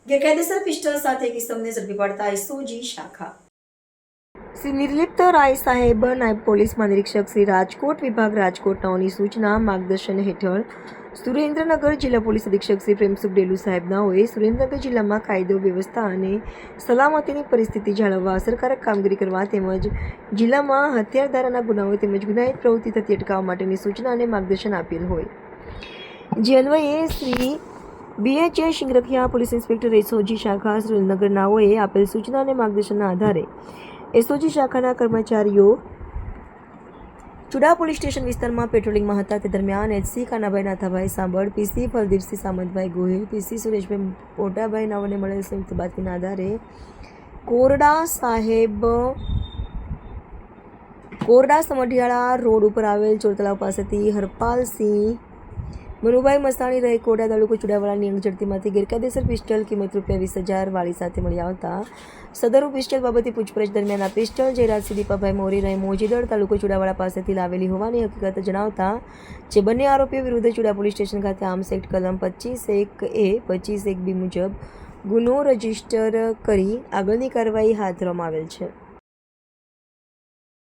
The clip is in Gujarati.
ગેરકાયદેસર પિસ્ટલ સાથે એક ઇસમને ઝડપી પાડતા એસઓજી શાખા શ્રી નિર્લિપ્ત રાય સાહેબ, નાયબ પોલીસ મહાનિરીક્ષક શ્રી રાજકોટ વિભાગ રાજકોટ નાઓની સૂચના માર્ગદર્શન હેઠળ સુરેન્દ્રનગર જિલ્લા પોલીસ અધિક્ષક શ્રી પ્રેમસુખ ડેલુ સાહેબ નાઓએ સુરેન્દ્રનગર જિલ્લામાં કાયદો વ્યવસ્થા અને સલામતીની પરિસ્થિતિ જાળવવા અસરકારક કામગીરી કરવા તેમજ જિલ્લામાં હથિયાર ધારાના ગુનાઓ તેમજ ગુનાહિત પ્રવૃત્તિ થતી અટકાવવા માટેની સૂચના અને માર્ગદર્શન આપેલ હોય, જે અન્વયે Shri BH Shingarkhiya police inspector SOG શાખા સુરેન્દ્રનગર નાઓએ આપેલ સૂચના અને માર્ગદર્શનના આધારે એસઓજી શાખાના કર્મચારીઓ ચુડા પોલીસ સ્ટેશન વિસ્તારમાં પેટ્રોલિંગમાં હતા. તે દરમિયાન HC કાનાભાઈ નાથાભાઈ સાંભળ, PC ફલદીપસિંહ સામંતભાઈ ગોહિલ, PC સુરેશભાઈ મોટાભાઈ નાઓને મળેલ સંયુક્ત બાતમીના આધારે કોરડા સમઢિયાળા રોડ ઉપર આવેલ ચોરતળાવ પાસેથી હરપાલસિંહ મનુભાઈ મસાણી રહે કોડા તાલુકો ચુડાવાળાની અંગ ઝડતીમાંથી ગેરકાયદેસર પિસ્ટલ કિંમત ₹20,000 વાળી સાથે મળી આવતા સદરુ પિસ્ટલ બાબતે પૂછપરછ દરમિયાન આ પિસ્ટલ જયરાજસિંહ દીપાભાઈ મોરી રહે મોજીદળ તાલુકો ચુડાવાળા પાસેથી લાવેલી હોવાની હકીકત જણાવતા જે બંને આરોપીઓ વિરુદ્ધ ચુડા પોલીસ સ્ટેશન ખાતે આર્મ્સ એક્ટ કલમ 25(1)A 25(1)B મુજબ ગુનો રજીસ્ટર કરી આગળની કાર્યવાહી હાથ ધરવામાં આવેલ છે.